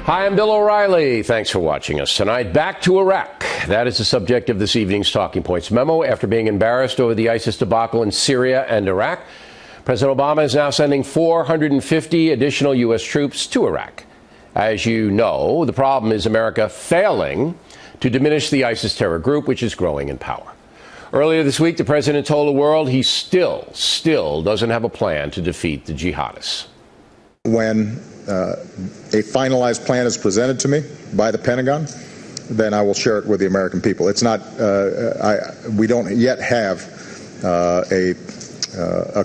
Hi, I'm Bill O'Reilly. Thanks for watching us tonight. Back to Iraq. That is the subject of this evening's Talking Points memo. After being embarrassed over the ISIS debacle in Syria and Iraq, President Obama is now sending 450 additional U.S. troops to Iraq. As you know, the problem is America failing to diminish the ISIS terror group, which is growing in power. Earlier this week, the president told the world he still doesn't have a plan to defeat the jihadists. When a finalized plan is presented to me by the Pentagon, then I will share it with the American people. It's not, we don't yet have a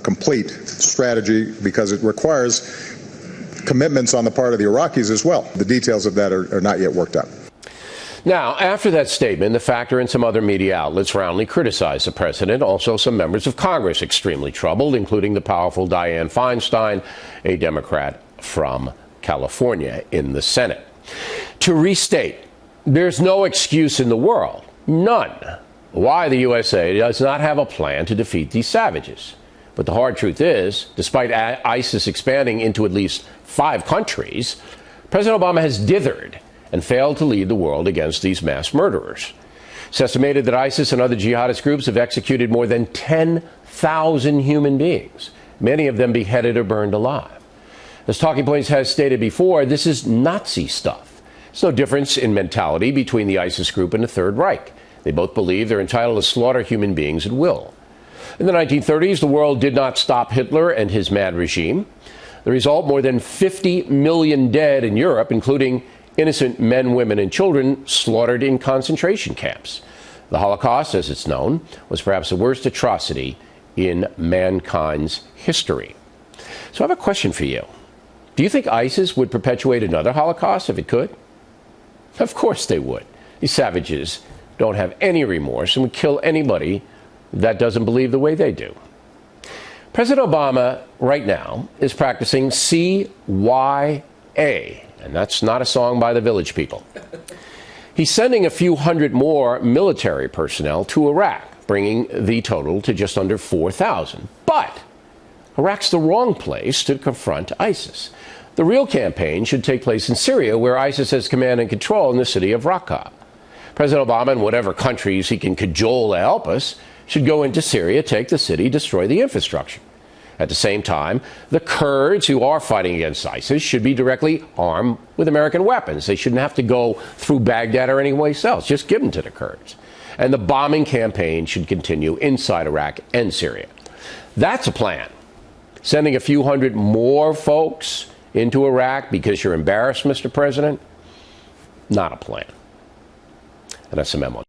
complete strategy because it requires commitments on the part of the Iraqis as well. The details of that are not yet worked out. Now, after that statement, the Factor and some other media outlets roundly criticized the president. Also, some members of Congress extremely troubled, including the powerful Dianne Feinstein, a Democrat from California in the Senate. To restate, there's no excuse in the world, none, why the USA does not have a plan to defeat these savages. But the hard truth is, despite ISIS expanding into at least 5 countries, President Obama has dithered and failed to lead the world against these mass murderers. It's estimated that ISIS and other jihadist groups have executed more than 10,000 human beings, many of them beheaded or burned alive. As Talking Points has stated before, this is Nazi stuff. There's no difference in mentality between the ISIS group and the Third Reich. They both believe they're entitled to slaughter human beings at will. In the 1930s, the world did not stop Hitler and his mad regime. The result, more than 50 million dead in Europe, including innocent men, women, and children slaughtered in concentration camps. The Holocaust, as it's known, was perhaps the worst atrocity in mankind's history. So I have a question for you. Do you think ISIS would perpetuate another Holocaust if it could? Of course they would. These savages don't have any remorse and would kill anybody that doesn't believe the way they do. President Obama right now is practicing CYA. And that's not a song by the Village People. He's sending a few hundred more military personnel to Iraq, bringing the total to just under 4,000. But Iraq's the wrong place to confront ISIS. The real campaign should take place in Syria, where ISIS has command and control in the city of Raqqa. President Obama and whatever countries he can cajole to help us should go into Syria, take the city, destroy the infrastructure. At the same time, the Kurds who are fighting against ISIS should be directly armed with American weapons. They shouldn't have to go through Baghdad or anywhere else. Just give them to the Kurds. And the bombing campaign should continue inside Iraq and Syria. That's a plan. Sending a few hundred more folks into Iraq because you're embarrassed, Mr. President? Not a plan. And that's a memo.